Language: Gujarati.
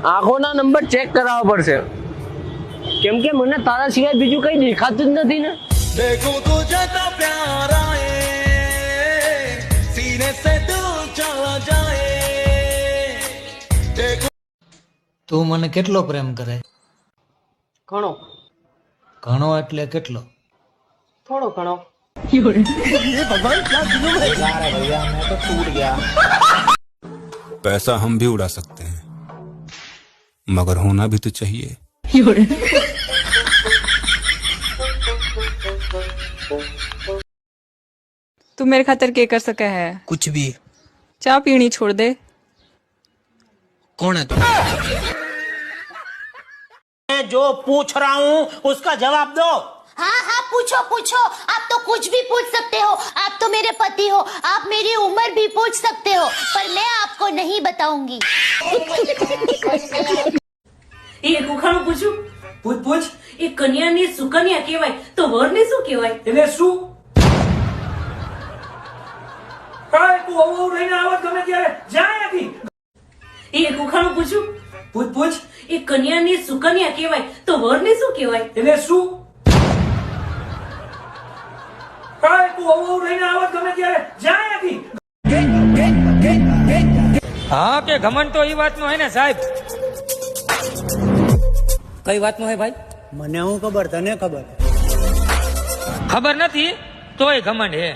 આંખોના નંબર ચેક કરાવવા પડશે, કેમ કે મને તારા સિવાય બીજું કઈ દેખાતું જ નથી ને. देखो तुझे तो प्यार आए सीने से दिल चला जाए देखो તું મને કેટલો પ્રેમ કરે? ઘણો. ઘણો એટલે કેટલો? થોડો ઘણો. पैसा हम भी उड़ा सकते हैं मगर होना भी तो चाहिए. तू मेरे खातर क्या कर सका है? कुछ भी. चाय पीनी छोड़ दे. कौन है तू? जो पूछ रहा हूँ उसका जवाब दो. हाँ हाँ पूछो पूछो, आप तो कुछ भी पूछ सकते हो. आप तो मेरे पति हो, आप मेरी उम्र भी पूछ सकते हो, पर मैं आपको नहीं बताऊंगी. એક ઉખાણું પૂછું? पूछ पूछ. એ કન્યાને સુકન્યા કહેવાય તો વરને શું કહેવાય? એટલે શું? કાય તું આવું રહીને આવત ગમે ત્યારે જાય નથી. એક ઉખાણું પૂછું? પૂछ પૂछ. એ કન્યાને સુકન્યા કહેવાય તો વરને શું કહેવાય? એટલે શું? કાય તું આવું રહીને આવત ગમે ત્યારે જાય નથી. હા કે ઘમંડ તો એ વાતનો હે ને સાહેબ. કઈ વાતનો હે ભાઈ? મને હું ખબર, તને ખબર? ખબર નથી તોય ઘમંડ હે.